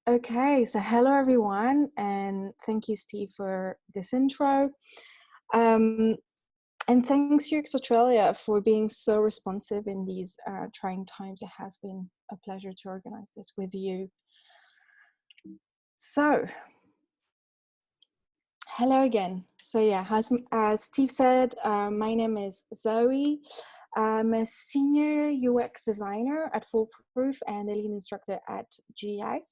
Okay, so hello everyone, and thank you, Steve, for this intro. Um, and thanks, UX Australia, for being so responsive in these trying times. It has been a pleasure to organize this with you. So, hello again. So yeah, as Steve said, my name is Zoe. I'm a senior UX designer at Foolproof and a lead instructor at GI.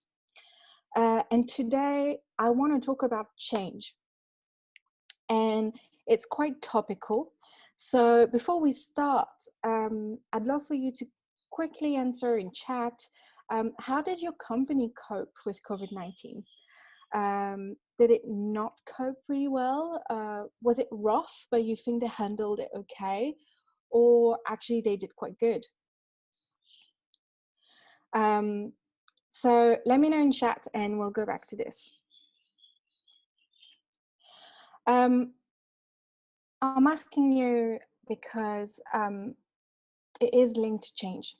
And today I want to talk about change. And it's quite topical. So before we start, I'd love for you to quickly answer in chat. How did your company cope with COVID-19? Did it not cope really well? Was it rough, but you think they handled it okay? Or actually they did quite good? So let me know in chat and we'll go back to this. I'm asking you because it is linked to change.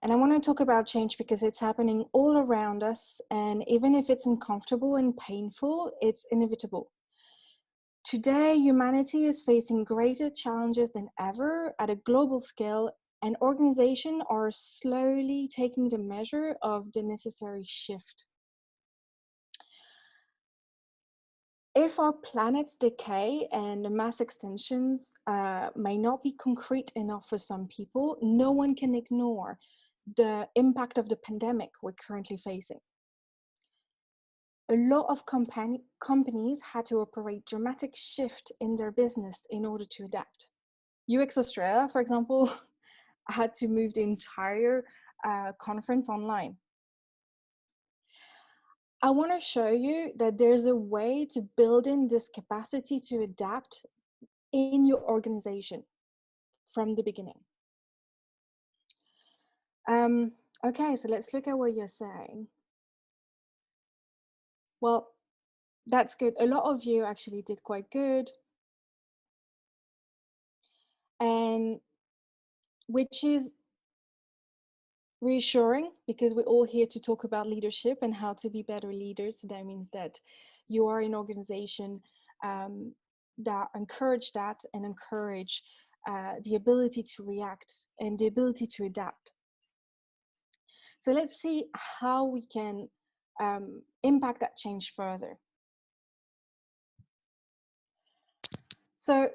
And I want to talk about change because it's happening all around us. And even if it's uncomfortable and painful, it's inevitable. Today, humanity is facing greater challenges than ever at a global scale, and organizations are slowly taking the measure of the necessary shift. If our planet's decay and the mass extinctions may not be concrete enough for some people, no one can ignore the impact of the pandemic we're currently facing. A lot of companies had to operate dramatic shift in their business in order to adapt. UX Australia, for example, had to move the entire conference online. I want to show you that there's a way to build in this capacity to adapt in your organization from the beginning. Okay, so let's look at what you're saying. Well, that's good. A lot of you actually did quite good. And which is reassuring because we're all here to talk about leadership and how to be better leaders. So that means that you are an organization that encourage that and encourage the ability to react and the ability to adapt. So let's see how we can impact that change further. So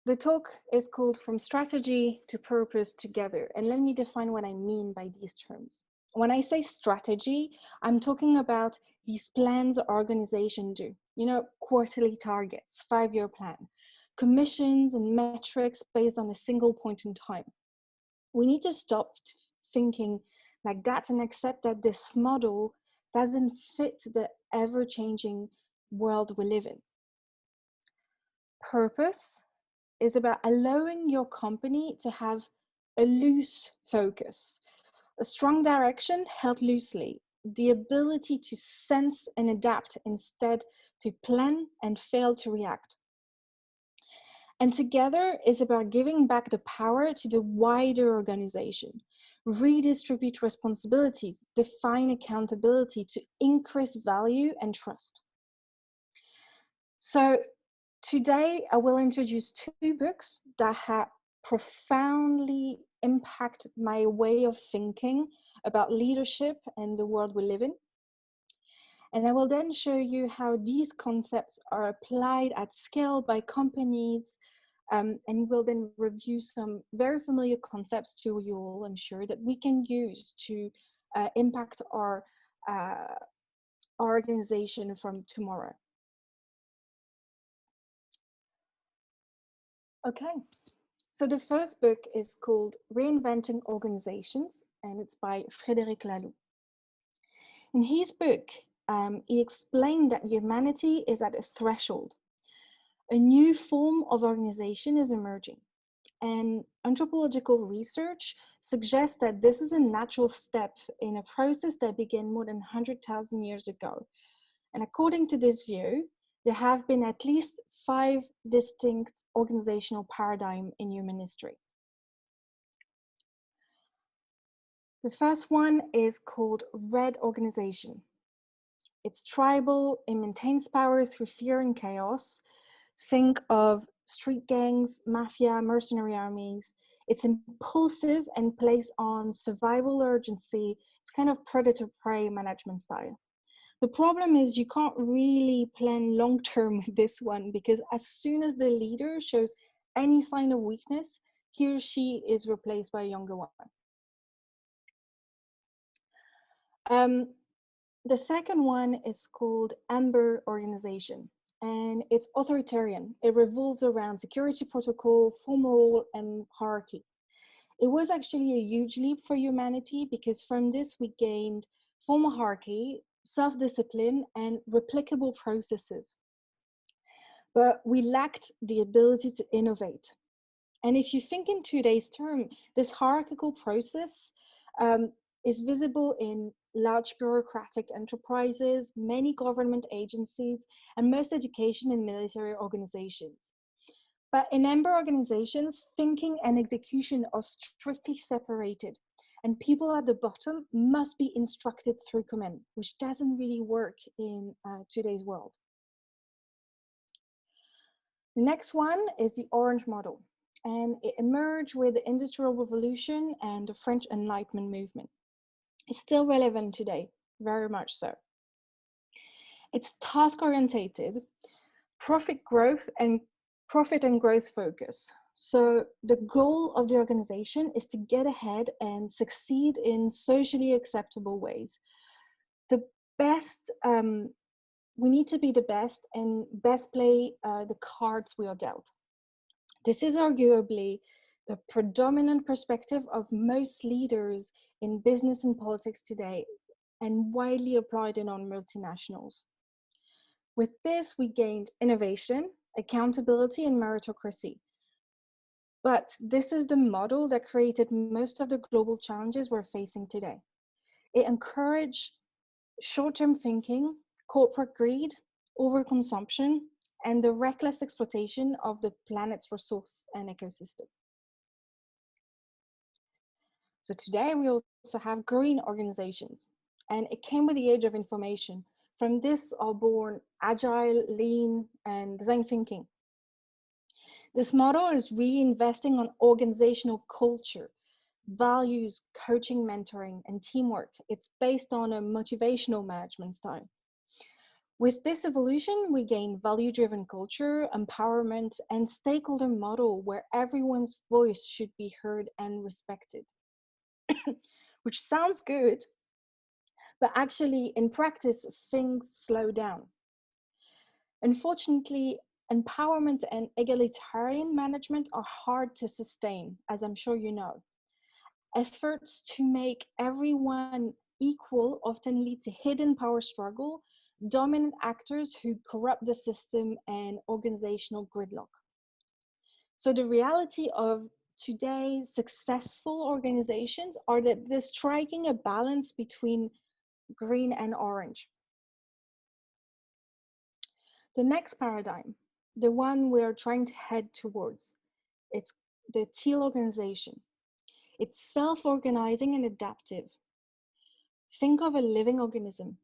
the talk is called From Strategy to Purpose Together. And let me define what I mean by these terms. When I say strategy, I'm talking about these plans organizations do. You know, quarterly targets, 5-year plan, commissions and metrics based on a single point in time. We need to stop thinking like that and accept that this model doesn't fit the ever-changing world we live in. Purpose is about allowing your company to have a loose focus, a strong direction held loosely, the ability to sense and adapt instead to plan and fail to react. And together is about giving back the power to the wider organization, redistribute responsibilities, define accountability to increase value and trust. So today I will introduce 2 books that have profoundly impacted my way of thinking about leadership and the world we live in. And I will then show you how these concepts are applied at scale by companies, and we'll then review some very familiar concepts to you all, I'm sure, that we can use to impact our organization from tomorrow. Okay, so the first book is called Reinventing Organizations, and it's by Frédéric Laloux. In his book, he explained that humanity is at a threshold. A new form of organization is emerging, and anthropological research suggests that this is a natural step in a process that began more than 100,000 years ago. And according to this view, there have been at least 5 distinct organizational paradigms in human history. The first one is called Red Organization. It's tribal, it maintains power through fear and chaos. Think of street gangs, mafia, mercenary armies. It's impulsive and plays on survival urgency. It's kind of predator prey management style. The problem is you can't really plan long term with this one because as soon as the leader shows any sign of weakness, he or she is replaced by a younger one. Um, the second one is called Amber Organization, and it's authoritarian. It revolves around security protocol, formal and hierarchy. It was actually a huge leap for humanity because from this we gained formal hierarchy, self-discipline, and replicable processes. But we lacked the ability to innovate. And if you think in today's term, this hierarchical process um, is visible in large bureaucratic enterprises, many government agencies, and most education and military organizations. But in member organizations, thinking and execution are strictly separated, and people at the bottom must be instructed through command, which doesn't really work in today's world. The next one is the Orange model, and it emerged with the Industrial Revolution and the French Enlightenment movement. It's still relevant today, very much so. It's task-orientated, profit and growth focus. So the goal of the organization is to get ahead and succeed in socially acceptable ways. The best, we need to be the best and best play the cards we are dealt. This is arguably the predominant perspective of most leaders in business and politics today, and widely applied in on multinationals. With this, we gained innovation, accountability, and meritocracy. But this is the model that created most of the global challenges we're facing today. It encouraged short-term thinking, corporate greed, overconsumption, and the reckless exploitation of the planet's resource and ecosystem. So today we also have green organizations, and it came with the age of information. From this are born agile, lean, and design thinking. This model is really investing on organizational culture, values, coaching, mentoring, and teamwork. It's based on a motivational management style. With this evolution, we gain value-driven culture, empowerment, and stakeholder model where everyone's voice should be heard and respected. Which sounds good, but actually in practice, things slow down. Unfortunately, empowerment and egalitarian management are hard to sustain, as I'm sure you know. Efforts to make everyone equal often lead to hidden power struggle, dominant actors who corrupt the system, and organizational gridlock. So the reality of today's successful organizations are that they're striking a balance between green and orange. The next paradigm, the one we're trying to head towards, it's the teal organization. It's self-organizing and adaptive. Think of a living organism.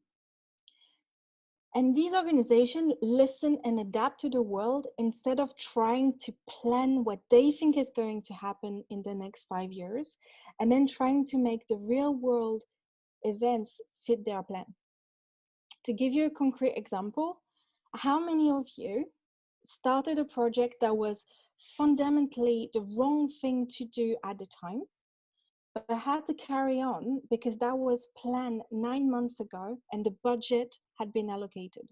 And these organizations listen and adapt to the world instead of trying to plan what they think is going to happen in the next 5 years, and then trying to make the real world events fit their plan. To give you a concrete example, how many of you started a project that was fundamentally the wrong thing to do at the time, but had to carry on because that was planned 9 months ago and the budget had been allocated?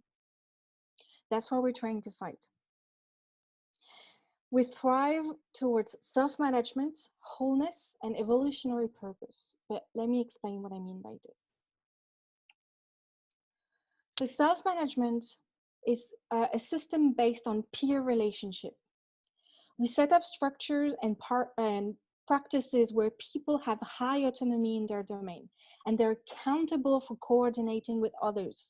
That's what we're trying to fight. We thrive towards self-management, wholeness, and evolutionary purpose. But let me explain what I mean by this. So self-management is a system based on peer relationship. We set up structures and practices where people have high autonomy in their domain, and they're accountable for coordinating with others.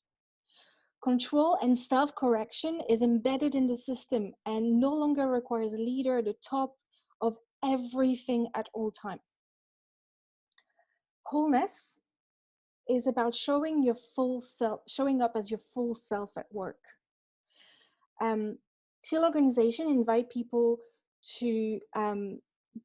Control and self-correction is embedded in the system and no longer requires a leader at the top of everything at all time. Wholeness is about showing your full self, showing up as your full self at work. Teal organization invite people to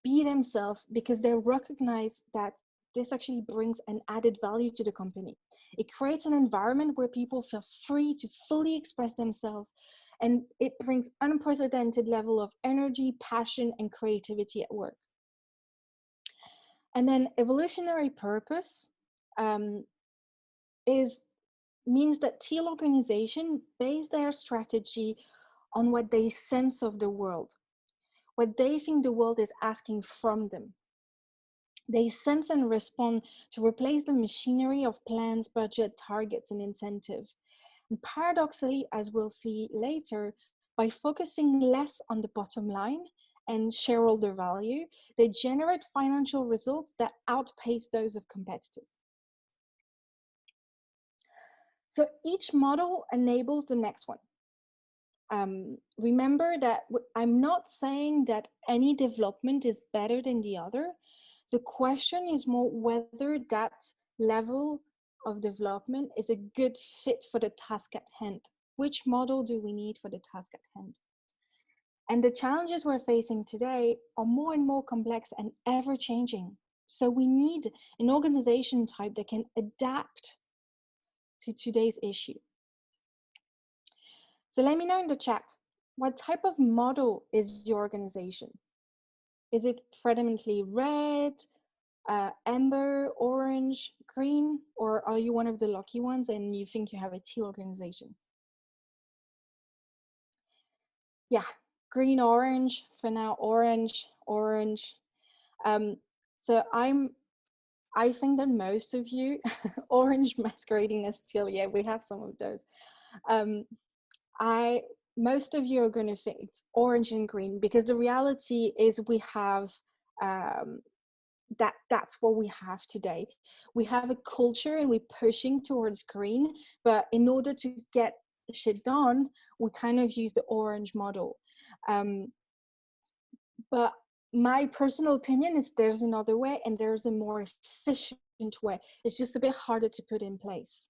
be themselves because they recognize that this actually brings an added value to the company. It creates an environment where people feel free to fully express themselves, and it brings unprecedented level of energy, passion, and creativity at work. And then evolutionary purpose is means that teal organization base their strategy on what they sense of the world, what they think the world is asking from them. They sense and respond to replace the machinery of plans, budget, targets, and incentive. And paradoxically, as we'll see later, by focusing less on the bottom line and shareholder value, they generate financial results that outpace those of competitors. So each model enables the next one. Remember that I'm not saying that any development is better than the other. The question is more whether that level of development is a good fit for the task at hand. Which model do we need for the task at hand? And the challenges we're facing today are more and more complex and ever changing. So we need an organization type that can adapt to today's issue. So let me know in the chat, what type of model is your organization? Is it predominantly red, amber, orange, green, or are you one of the lucky ones and you think you have a teal organization? Yeah, green, orange, for now, orange. So I think that most of you, orange masquerading as teal, yeah, we have some of those. Most of you are going to think it's orange and green because the reality is we have that's what we have today. We have a culture and we're pushing towards green, but in order to get shit done, we kind of use the orange model. But my personal opinion is there's another way and there's a more efficient way. It's just a bit harder to put in place.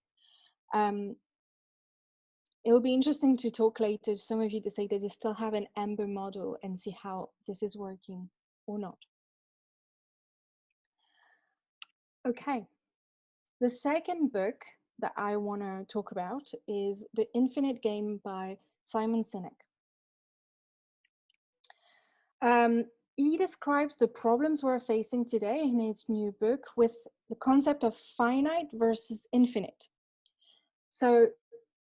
It will be interesting to talk later to some of you to say that they still have an amber model and see how this is working or not. Okay, the second book that I want to talk about is The Infinite Game by Simon Sinek. He describes the problems we're facing today in his new book with the concept of finite versus infinite. So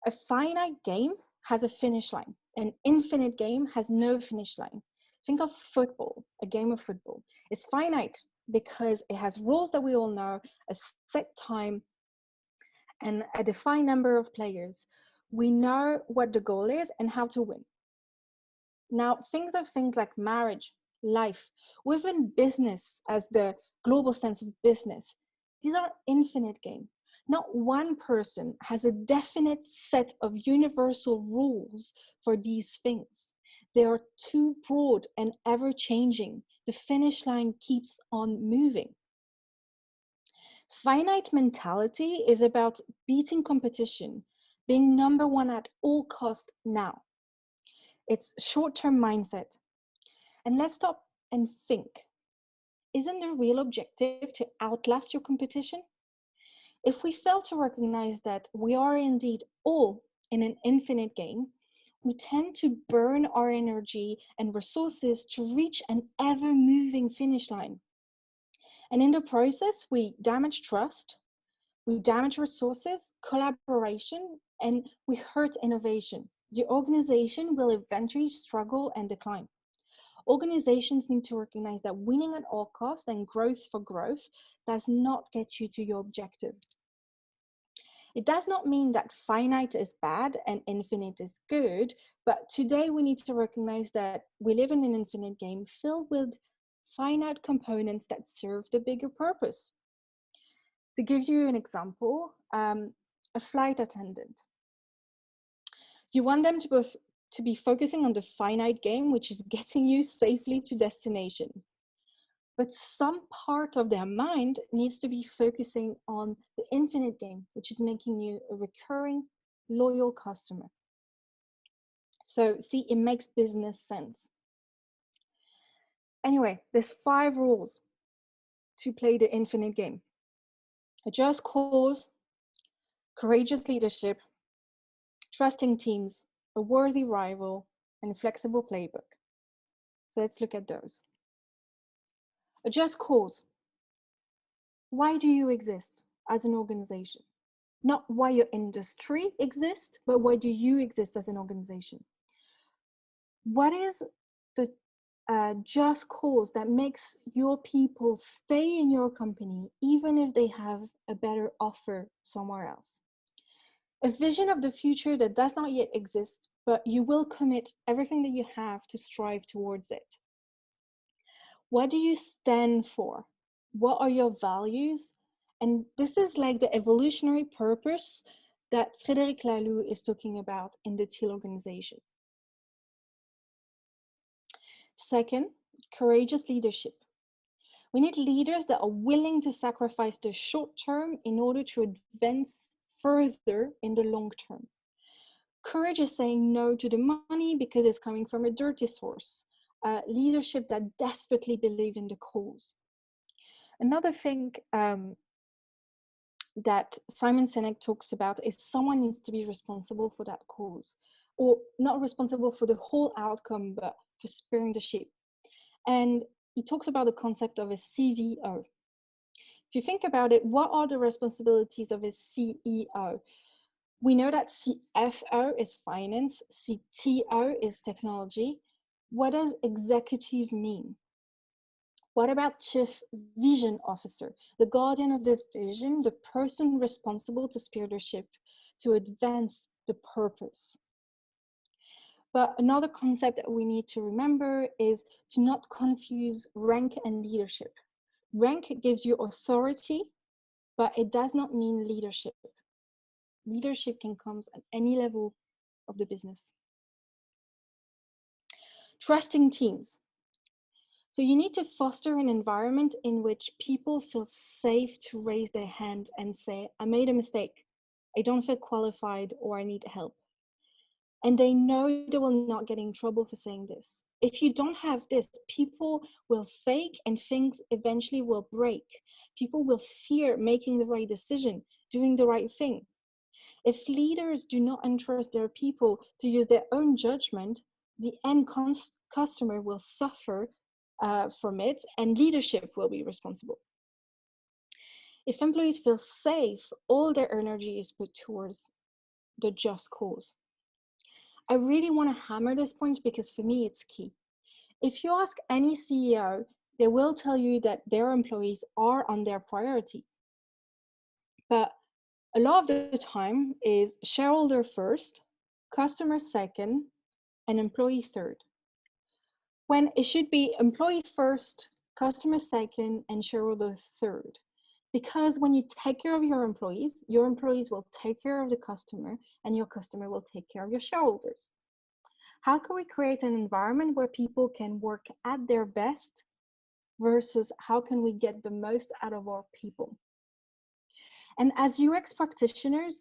a finite game has a finish line. An infinite game has no finish line. Think of football, a game of football. It's finite because it has rules that we all know, a set time, and a defined number of players. We know what the goal is and how to win. Now, things like marriage, life, within business as the global sense of business, these are infinite games. Not one person has a definite set of universal rules for these things. They are too broad and ever changing. The finish line keeps on moving. Finite mentality is about beating competition, being number one at all costs now. It's short-term mindset. And let's stop and think. Isn't the real objective to outlast your competition? If we fail to recognize that we are indeed all in an infinite game, we tend to burn our energy and resources to reach an ever-moving finish line. And in the process, we damage trust, we damage resources, collaboration, and we hurt innovation. The organization will eventually struggle and decline. Organizations need to recognize that winning at all costs and growth for growth does not get you to your objective. It does not mean that finite is bad and infinite is good, but today we need to recognize that we live in an infinite game filled with finite components that serve the bigger purpose. To give you an example, a flight attendant. You want them to be focusing on the finite game, which is getting you safely to destination. But some part of their mind needs to be focusing on the infinite game, which is making you a recurring, loyal customer. So, see, it makes business sense. Anyway, there's 5 rules to play the infinite game: a just cause, courageous leadership, trusting teams, a worthy rival, and a flexible playbook. So let's look at those. A just cause. Why do you exist as an organization? Not why your industry exists, but why do you exist as an organization? What is the just cause that makes your people stay in your company even if they have a better offer somewhere else? A vision of the future that does not yet exist, but you will commit everything that you have to strive towards it. What do you stand for? What are your values? And this is like the evolutionary purpose that Frédéric Laloux is talking about in the Teal organization. Second, courageous leadership. We need leaders that are willing to sacrifice the short term in order to advance further in the long term. Courage is saying no to the money because it's coming from a dirty source. Leadership that desperately believe in the cause. Another thing that Simon Sinek talks about is someone needs to be responsible for that cause, or not responsible for the whole outcome, but for steering the ship. And he talks about the concept of a CVO. If you think about it, what are the responsibilities of a CEO? We know that CFO is finance, CTO is technology. What does executive mean? What about Chief Vision Officer, the guardian of this vision, the person responsible to steer the ship, to advance the purpose? But another concept that we need to remember is to not confuse rank and leadership. Rank gives you authority, but it does not mean leadership. Leadership can come at any level of the business. Trusting teams. So you need to foster an environment in which people feel safe to raise their hand and say, I made a mistake, I don't feel qualified, or I need help. And they know they will not get in trouble for saying this. If you don't have this, people will fake and things eventually will break. People will fear making the right decision, doing the right thing. If leaders do not entrust their people to use their own judgment, the end customer will suffer from it, and leadership will be responsible. If employees feel safe, all their energy is put towards the just cause. I really want to hammer this point because for me it's key. If you ask any CEO, they will tell you that their employees are on their priorities. But a lot of the time is shareholder first, customer second, and employee third. When it should be employee first, customer second, and shareholder third. Because when you take care of your employees will take care of the customer, and your customer will take care of your shareholders. How can we create an environment where people can work at their best versus how can we get the most out of our people? And as UX practitioners,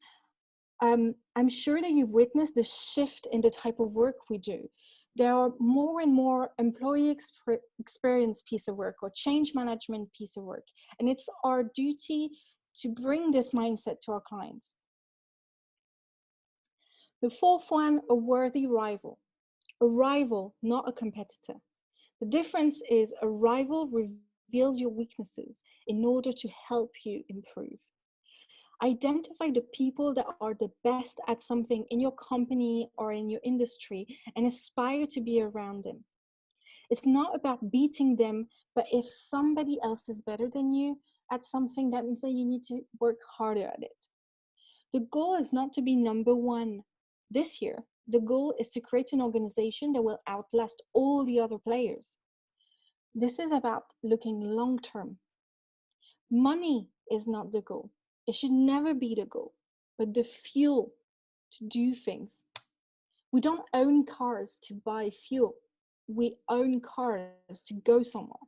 I'm sure that you've witnessed the shift in the type of work we do. There are more and more employee experience piece of work or change management piece of work. And it's our duty to bring this mindset to our clients. The fourth one, a worthy rival. A rival, not a competitor. The difference is a rival reveals your weaknesses in order to help you improve. Identify the people that are the best at something in your company or in your industry and aspire to be around them. It's not about beating them, but if somebody else is better than you at something, that means that you need to work harder at it. The goal is not to be number one this year. The goal is to create an organization that will outlast all the other players. This is about looking long term. Money is not the goal. It should never be the goal, but the fuel to do things. We don't own cars to buy fuel. We own cars to go somewhere.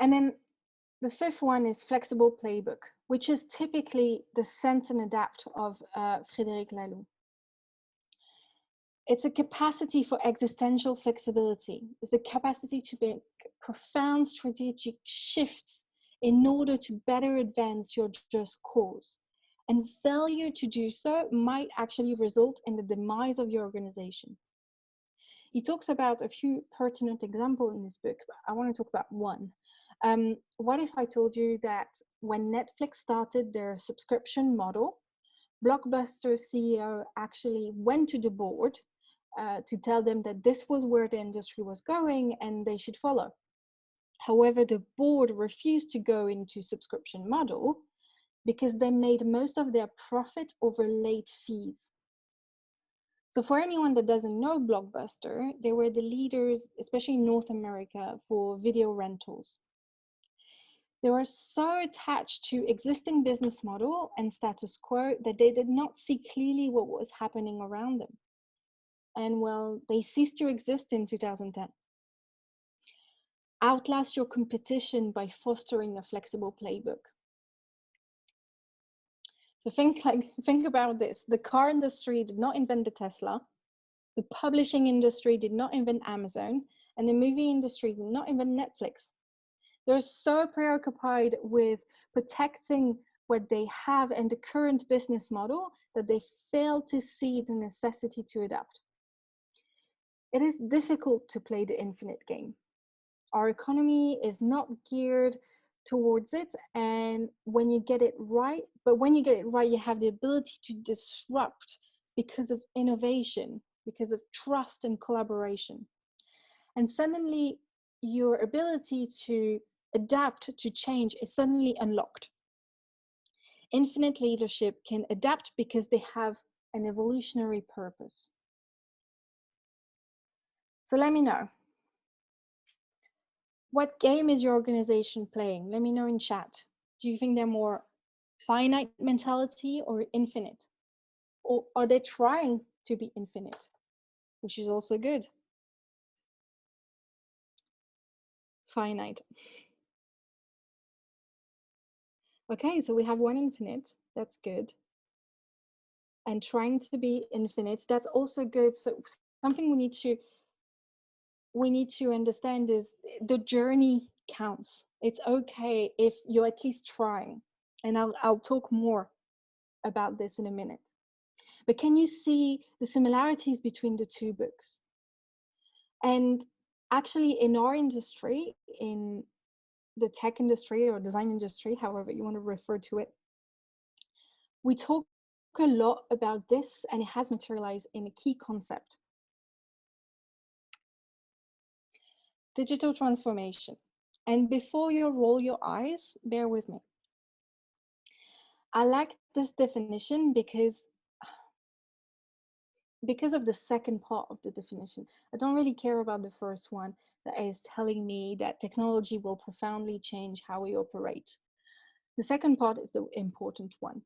And then the fifth one is flexible playbook, which is typically the sense and adapt of Frédéric Laloux. It's a capacity for existential flexibility. It's the capacity to make profound strategic shifts in order to better advance your just cause. And failure to do so might actually result in the demise of your organization. He talks about a few pertinent examples in this book, but I want to talk about one. What if I told you that when Netflix started their subscription model, Blockbuster CEO actually went to the board to tell them that this was where the industry was going and they should follow. However, the board refused to go into subscription model because they made most of their profit over late fees. So for anyone that doesn't know Blockbuster, they were the leaders, especially in North America, for video rentals. They were so attached to existing business model and status quo that they did not see clearly what was happening around them. And well, they ceased to exist in 2010. Outlast your competition by fostering a flexible playbook. So think about this. The car industry did not invent the Tesla. The publishing industry did not invent Amazon. And the movie industry did not invent Netflix. They're so preoccupied with protecting what they have and the current business model that they fail to see the necessity to adapt. It is difficult to play the infinite game. Our economy is not geared towards it, and when you get it right, you have the ability to disrupt because of innovation, because of trust and collaboration. And suddenly your ability to adapt to change is suddenly unlocked. Infinite leadership can adapt because they have an evolutionary purpose. So let me know. What game is your organization playing? Let me know in chat. Do you think they're more finite mentality or infinite? Or are they trying to be infinite, which is also good? Finite. Okay, so we have one infinite. That's good. And trying to be infinite, that's also good. So something we need to understand is the journey counts. It's okay if you're at least trying. And I'll talk more about this in a minute. But can you see the similarities between the two books? And actually in our industry, in the tech industry or design industry, however you want to refer to it, we talk a lot about this, and it has materialized in a key concept: digital transformation. And before you roll your eyes, bear with me. I like this definition because of the second part of the definition. I don't really care about the first one that is telling me that technology will profoundly change how we operate. The second part is the important one.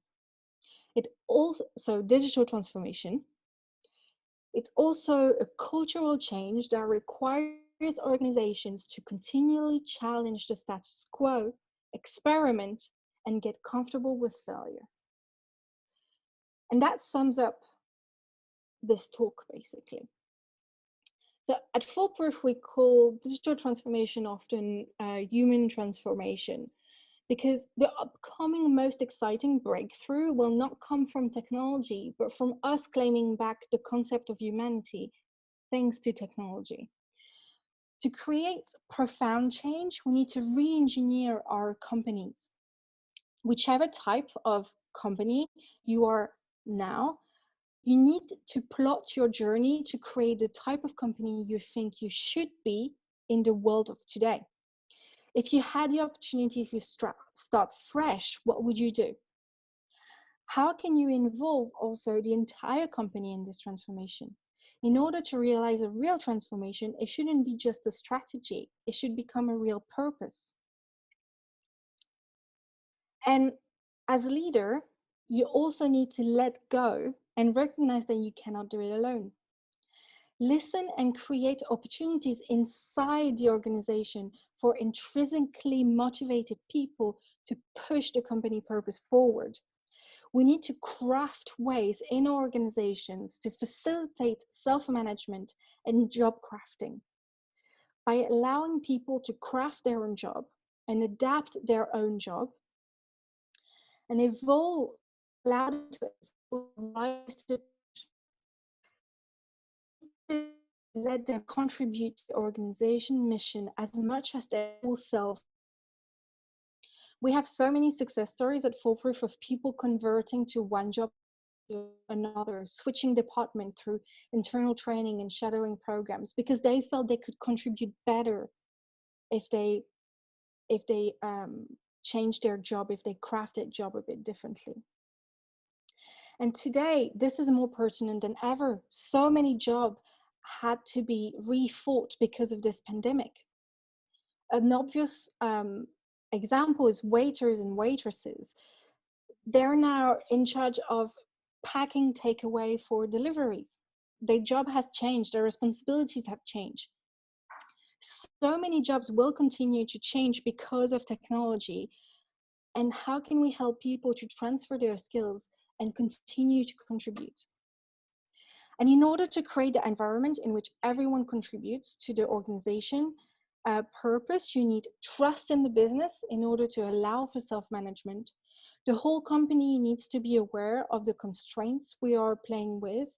So digital transformation, it's also a cultural change that requires organizations to continually challenge the status quo, experiment, and get comfortable with failure. And that sums up this talk, basically. So at Foolproof, we call digital transformation often human transformation, because the upcoming most exciting breakthrough will not come from technology, but from us claiming back the concept of humanity thanks to technology. To create profound change, we need to re-engineer our companies. Whichever type of company you are now, you need to plot your journey to create the type of company you think you should be in the world of today. If you had the opportunity to start fresh, what would you do? How can you involve also the entire company in this transformation? In order to realize a real transformation, it shouldn't be just a strategy. It should become a real purpose. And as a leader, you also need to let go and recognize that you cannot do it alone. Listen and create opportunities inside the organization for intrinsically motivated people to push the company purpose forward. We need to craft ways in organizations to facilitate self-management and job crafting by allowing people to craft their own job and adapt their own job and evolve, allow them to rise to let them contribute to the organization mission as much as their full self. We have so many success stories at Foolproof of people converting to one job to another, switching department through internal training and shadowing programs because they felt they could contribute better if they changed their job, if they crafted job a bit differently. And today, this is more pertinent than ever. So many jobs had to be rethought because of this pandemic. An obvious example is waiters and waitresses. They're now in charge of packing takeaway for deliveries. Their job has changed, their responsibilities have changed. So many jobs will continue to change because of technology. And how can we help people to transfer their skills and continue to contribute? And in order to create the environment in which everyone contributes to the organization purpose, you need trust in the business in order to allow for self-management. The whole company needs to be aware of the constraints we are playing with.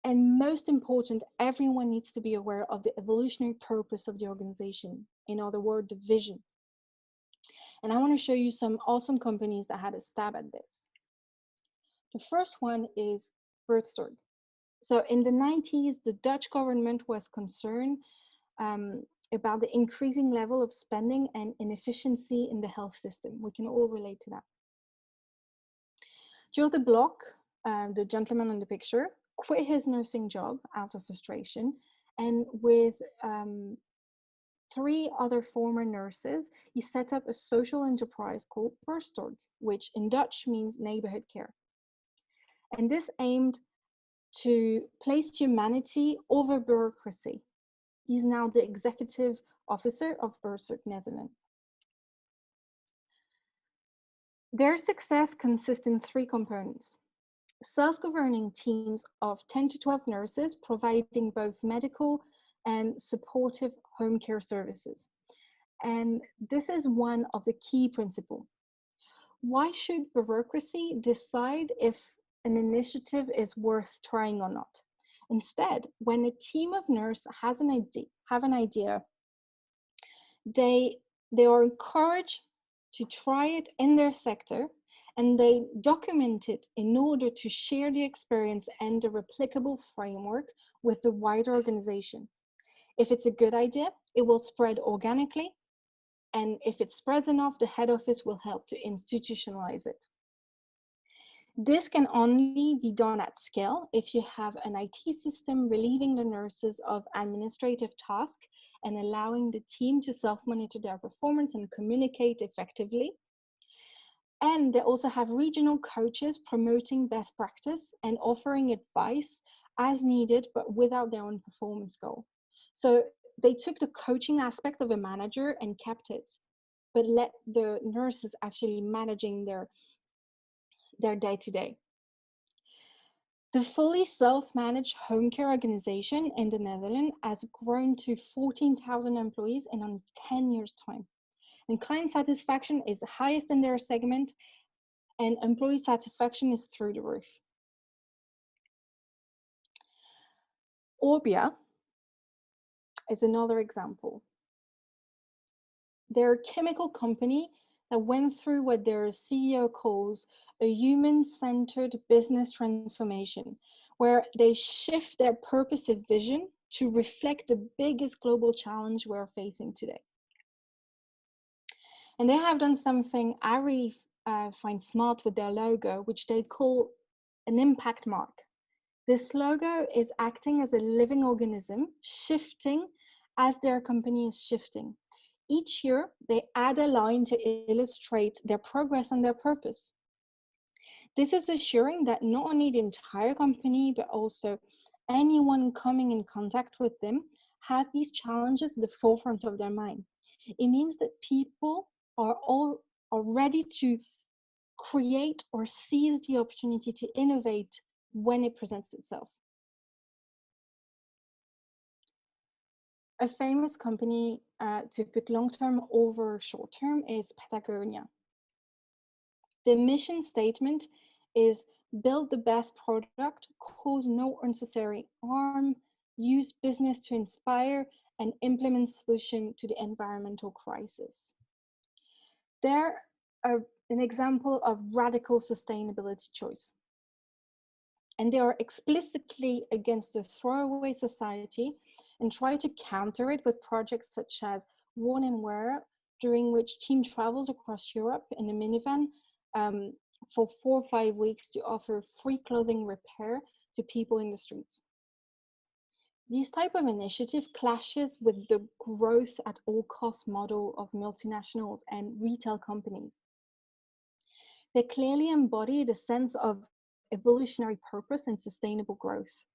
And most important, everyone needs to be aware of the evolutionary purpose of the organization. In other words, the vision. And I want to show you some awesome companies that had a stab at this. The first one is Bertsorg. So in the 90s, the Dutch government was concerned about the increasing level of spending and inefficiency in the health system. We can all relate to that. Joe de Block, the gentleman in the picture, quit his nursing job out of frustration, and with 3 other former nurses, he set up a social enterprise called Bertsorg, which in Dutch means neighborhood care. And this aimed to place humanity over bureaucracy. He's now the executive officer of Bertsorg Netherlands. Their success consists in 3 components. Self-governing teams of 10 to 12 nurses providing both medical and supportive home care services. And this is one of the key principles. Why should bureaucracy decide if an initiative is worth trying or not? Instead, when a team of nurses have an idea, they are encouraged to try it in their sector, and they document it in order to share the experience and the replicable framework with the wider organization. If it's a good idea, it will spread organically, and if it spreads enough, the head office will help to institutionalize it. This can only be done at scale if you have an IT system relieving the nurses of administrative tasks and allowing the team to self-monitor their performance and communicate effectively. And they also have regional coaches promoting best practice and offering advice as needed, but without their own performance goal. So they took the coaching aspect of a manager and kept it, but let the nurses actually managing their day-to-day. The fully self-managed home care organization in the Netherlands has grown to 14,000 employees in only 10 years' time. And client satisfaction is the highest in their segment, and employee satisfaction is through the roof. Orbia is another example. They're a chemical company that went through what their CEO calls a human-centered business transformation, where they shift their purposive vision to reflect the biggest global challenge we're facing today. And they have done something I really find smart with their logo, which they call an impact mark. This logo is acting as a living organism, shifting as their company is shifting. Each year, they add a line to illustrate their progress and their purpose. This is assuring that not only the entire company, but also anyone coming in contact with them has these challenges at the forefront of their mind. It means that people are ready to create or seize the opportunity to innovate when it presents itself. A famous company to put long-term over short-term is Patagonia. The mission statement is build the best product, cause no unnecessary harm, use business to inspire, and implement solution to the environmental crisis. They're an example of radical sustainability choice. And they are explicitly against the throwaway society and try to counter it with projects such as Worn and Wear, during which team travels across Europe in a minivan for 4 or 5 weeks to offer free clothing repair to people in the streets. This type of initiative clashes with the growth at all cost model of multinationals and retail companies. They clearly embody the sense of evolutionary purpose and sustainable growth.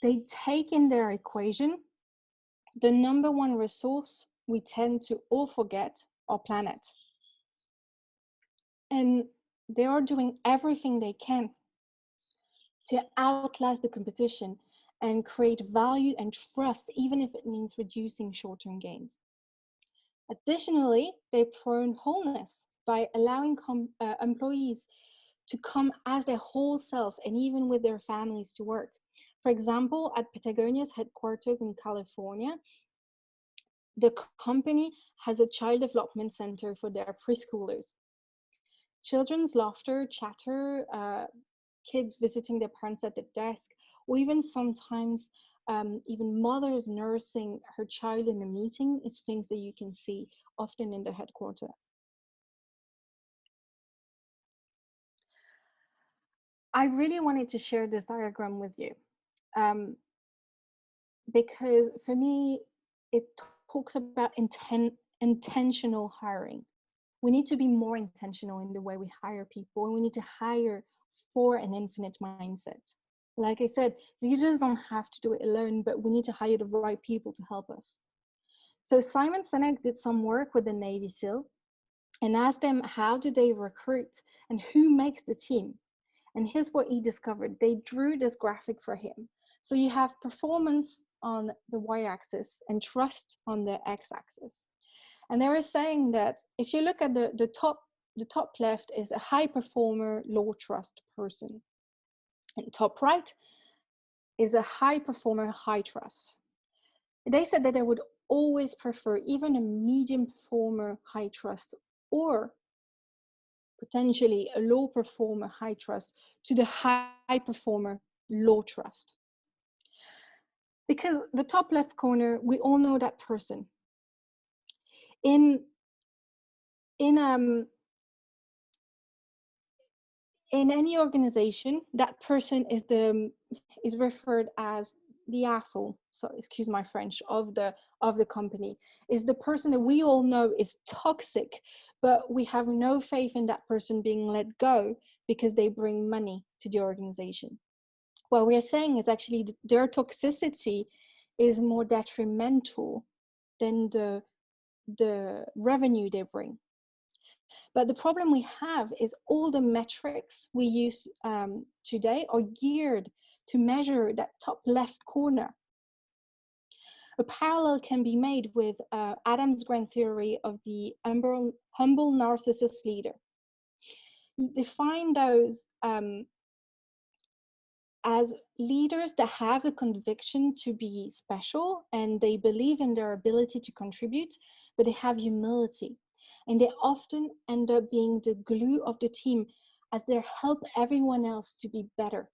They take in their equation the number one resource we tend to all forget, our planet. And they are doing everything they can to outlast the competition and create value and trust, even if it means reducing short-term gains. Additionally, they promote wholeness by allowing employees to come as their whole self and even with their families to work. For example, at Patagonia's headquarters in California, the company has a child development center for their preschoolers. Children's laughter, chatter, kids visiting their parents at the desk, or even sometimes even mothers nursing her child in a meeting is things that you can see often in the headquarters. I really wanted to share this diagram with you because for me, it talks about intentional hiring. We need to be more intentional in the way we hire people, and we need to hire for an infinite mindset. Like I said, leaders don't have to do it alone, but we need to hire the right people to help us. So Simon Sinek did some work with the Navy SEAL and asked them how do they recruit and who makes the team. And here's what he discovered. They drew this graphic for him. So you have performance on the y-axis and trust on the x-axis. And they were saying that if you look at the top left is a high performer, low trust person. And top right is a high performer, high trust. They said that they would always prefer even a medium performer, high trust, or potentially a low performer, high trust, to the high performer, low trust. Because the top left corner, we all know that person. In any organization, that person is referred as the asshole. So excuse my French, of the company, is the person that we all know is toxic, but we have no faith in that person being let go because they bring money to the organization. What we're saying is actually their toxicity is more detrimental than the revenue they bring. But the problem we have is all the metrics we use today are geared to measure that top left corner. A parallel can be made with Adam's grand theory of the humble narcissist leader. He defined those as leaders that have the conviction to be special and they believe in their ability to contribute, but they have humility. And they often end up being the glue of the team as they help everyone else to be better.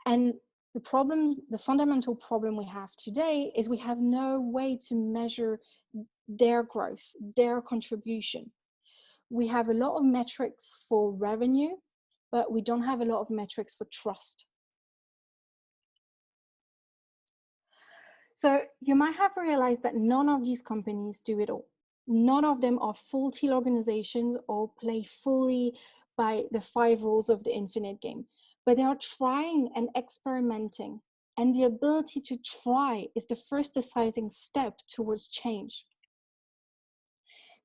And the fundamental problem we have today is we have no way to measure their growth, their contribution. We have a lot of metrics for revenue, but we don't have a lot of metrics for trust. So you might have realized that none of these companies do it all. None of them are full teal organizations or play fully by the 5 rules of the infinite game, but they are trying and experimenting. And the ability to try is the first deciding step towards change.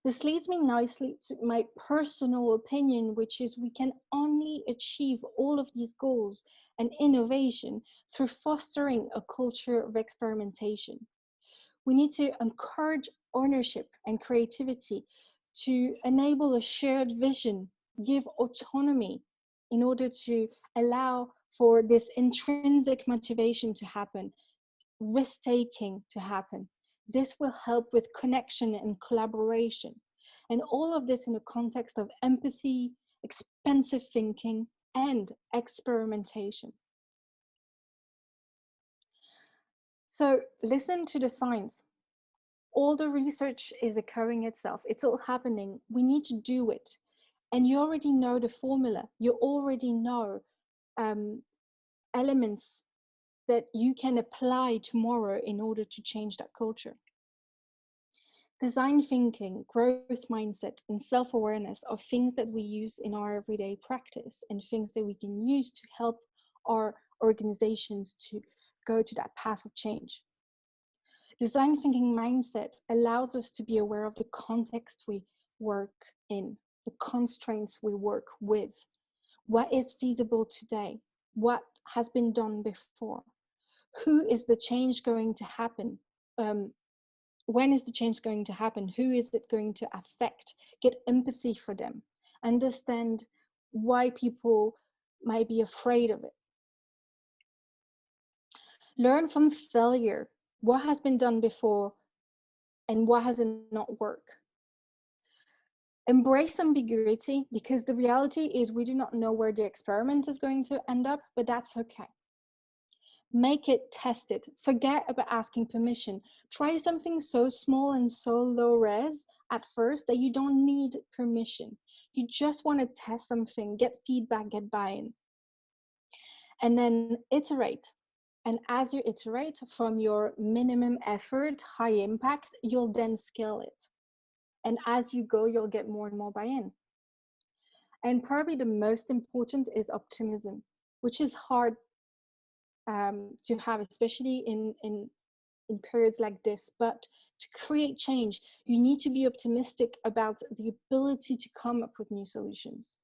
This leads me nicely to my personal opinion, which is we can only achieve all of these goals and innovation through fostering a culture of experimentation. We need to encourage ownership and creativity to enable a shared vision, give autonomy in order to allow for this intrinsic motivation to happen, risk-taking to happen. This will help with connection and collaboration. And all of this in the context of empathy, expansive thinking, and experimentation. So listen to the signs. All the research is occurring itself. It's all happening. We need to do it. And you already know the formula. You already know elements that you can apply tomorrow in order to change that culture. Design thinking, growth mindset, and self-awareness are things that we use in our everyday practice and things that we can use to help our organizations to go to that path of change. Design thinking mindset allows us to be aware of the context we work in, the constraints we work with, what is feasible today, what has been done before, who is the change going to happen, when is the change going to happen, who is it going to affect, get empathy for them, understand why people might be afraid of it. Learn from failure, what has been done before and what has not worked. Embrace ambiguity, because the reality is we do not know where the experiment is going to end up, but that's okay. Make it, test it. Forget about asking permission. Try something so small and so low res at first that you don't need permission. You just want to test something, get feedback, get buy-in. And then iterate. And as you iterate from your minimum effort, high impact, you'll then scale it. And as you go, you'll get more and more buy-in. And probably the most important is optimism, which is hard to have, especially in periods like this. But to create change, you need to be optimistic about the ability to come up with new solutions.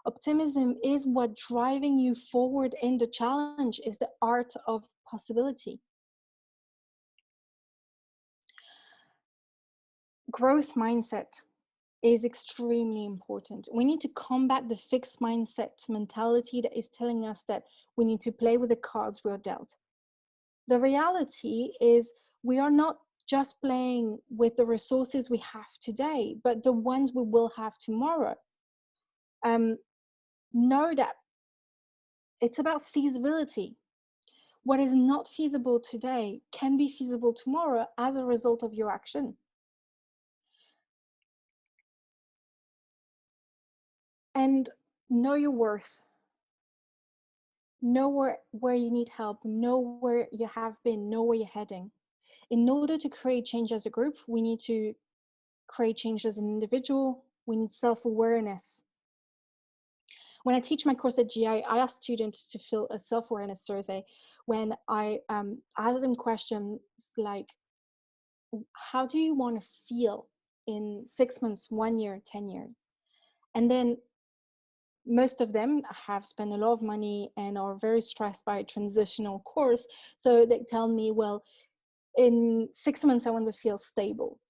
Optimism is what driving you forward in the challenge, is the art of possibility. Growth mindset is extremely important. We need to combat the fixed mindset mentality that is telling us that we need to play with the cards we're dealt. The reality is we are not just playing with the resources we have today, but the ones we will have tomorrow. Know that it's about feasibility. What is not feasible today can be feasible tomorrow as a result of your action. And know your worth. Know where you need help, know where you have been, know where you're heading. In order to create change as a group, we need to create change as an individual. We need self-awareness. When I teach my course at GI, I ask students to fill a self-awareness survey when I ask them questions like, how do you want to feel in 6 months, 1 year, 10 years? And then most of them have spent a lot of money and are very stressed by a transitional course. So they tell me, well, in 6 months, I want to feel stable.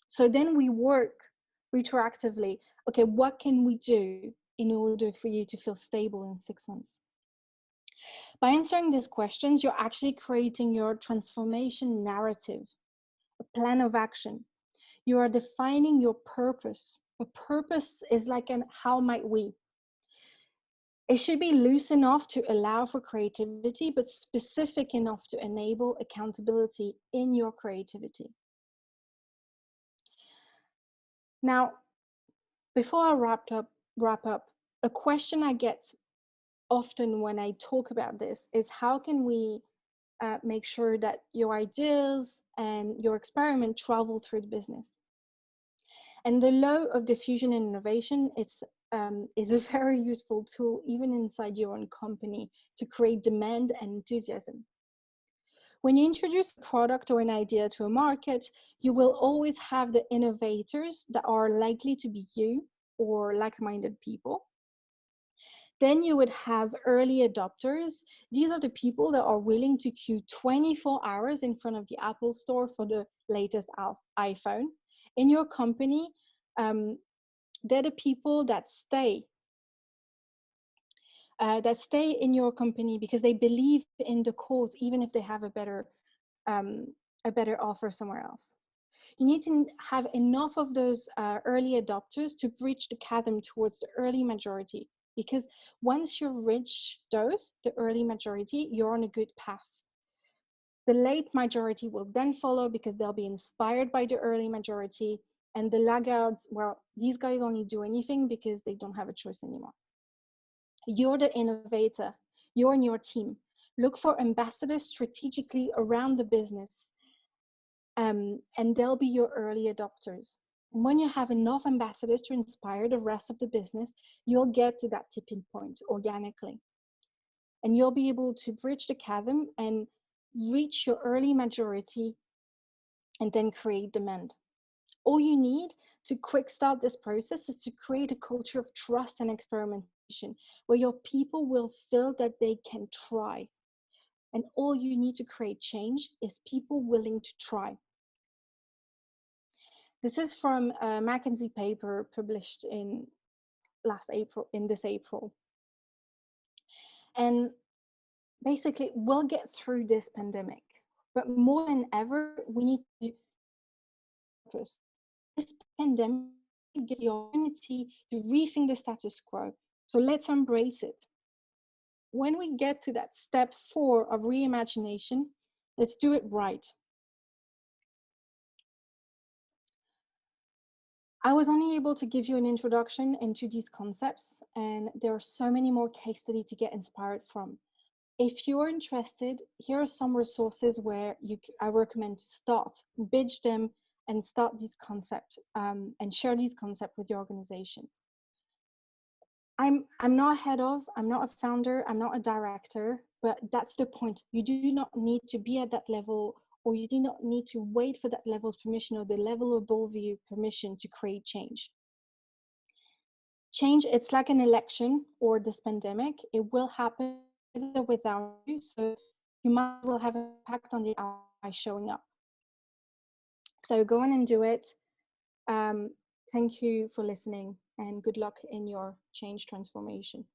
So then we work retroactively. Okay, what can we do in order for you to feel stable in 6 months? By answering these questions, you're actually creating your transformation narrative, a plan of action. You are defining your purpose. A purpose is like an how might we. It should be loose enough to allow for creativity, but specific enough to enable accountability in your creativity. Now, before I wrap up, a question I get often when I talk about this is, how can we make sure that your ideas and your experiment travel through the business? And the law of diffusion and innovation, is a very useful tool, even inside your own company, to create demand and enthusiasm. When you introduce a product or an idea to a market, you will always have the innovators that are likely to be you or like-minded people. Then you would have early adopters. These are the people that are willing to queue 24 hours in front of the Apple Store for the latest iPhone. In your company, they're the people that stay in your company because they believe in the cause, even if they have a better offer somewhere else. You need to have enough of those early adopters to bridge the chasm towards the early majority. Because once you reach the early majority, you're on a good path. The late majority will then follow because they'll be inspired by the early majority. And the laggards, well, these guys only do anything because they don't have a choice anymore. You're the innovator. You're in your team. Look for ambassadors strategically around the business. And they'll be your early adopters. And when you have enough ambassadors to inspire the rest of the business, you'll get to that tipping point organically. And you'll be able to bridge the chasm and reach your early majority and then create demand. All you need to quick start this process is to create a culture of trust and experimentation where your people will feel that they can try. And all you need to create change is people willing to try. This is from a McKinsey paper published in this April. And basically, we'll get through this pandemic, but more than ever, we need to focus. This pandemic gives the opportunity to rethink the status quo. So let's embrace it. When we get to that step 4 of reimagination, let's do it right. I was only able to give you an introduction into these concepts, and there are so many more case studies to get inspired from. If you're interested, here are some resources where I recommend to start, bridge them, and start these concepts and share these concepts with your organization. I'm not I'm not a founder, I'm not a director, but that's the point. You do not need to be at that level, or you do not need to wait for that level's permission or the level above you permission to create change. Change, it's like an election or this pandemic. It will happen with or without you, so you might as well have an impact on the outside by showing up. So go on and do it. Thank you for listening, and good luck in your change transformation.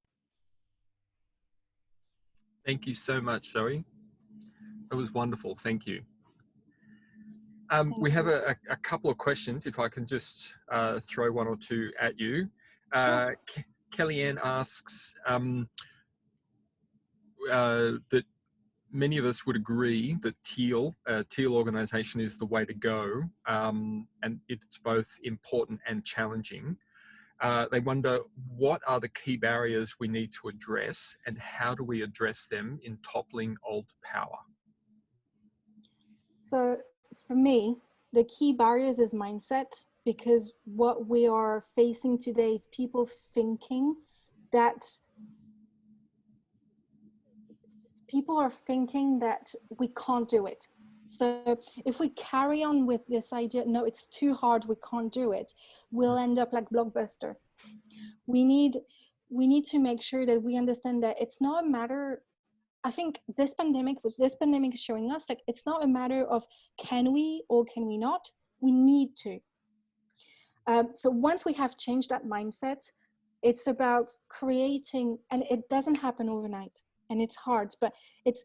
Thank you so much, Zoe. That was wonderful. Thank you. We have a couple of questions, if I can just throw one or two at you. Sure. Kellyanne asks that many of us would agree that teal organization is the way to go, and it's both important and challenging. They wonder, what are the key barriers we need to address, and how do we address them in toppling old power? So for me, the key barriers is mindset, because what we are facing today is people thinking that we can't do it. So if we carry on with this idea, no, it's too hard, we can't do it, we'll end up like Blockbuster. We need to make sure that we understand that it's not a matter, I think this pandemic is showing us, like, it's not a matter of can we or can we not, we need to. So once we have changed that mindset, it's about creating, and it doesn't happen overnight, and it's hard, but it's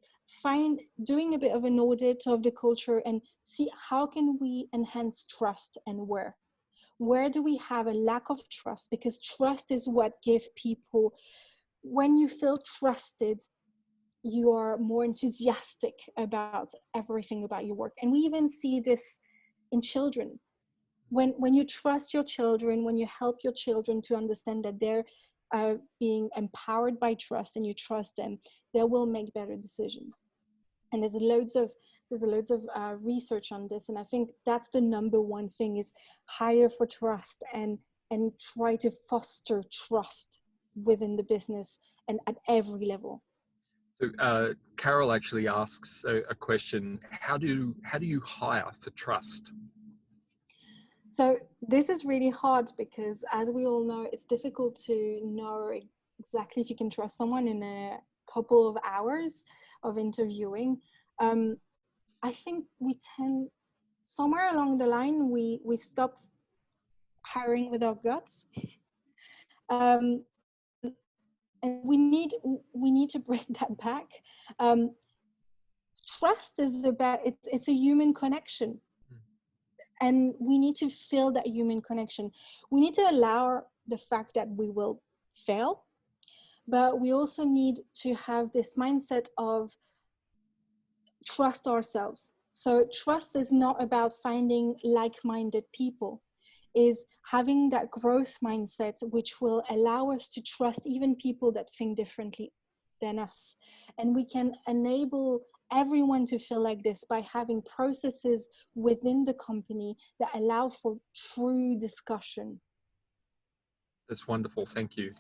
doing a bit of an audit of the culture and see how can we enhance trust, and where do we have a lack of trust, because trust is what gives people, when you feel trusted, you are more enthusiastic about everything about your work. And we even see this in children. When you trust your children, when you help your children to understand that they're being empowered by trust, and you trust them, they will make better decisions. And there's loads of research on this, and I think that's the number one thing, is hire for trust and try to foster trust within the business and at every level. So Carol actually asks a question: How do you hire for trust? So this is really hard because, as we all know, it's difficult to know exactly if you can trust someone in a couple of hours of interviewing. Um, I think we tend, somewhere along the line, we stop hiring with our guts, um, and we need to bring that back. Um, Trust is about it's a human connection, and we need to feel that human connection. We need to allow the fact that we will fail, but we also need to have this mindset of trust ourselves. So trust is not about finding like-minded people, is having that growth mindset which will allow us to trust even people that think differently than us. And we can enable everyone to feel like this by having processes within the company that allow for true discussion. That's wonderful. Thank you.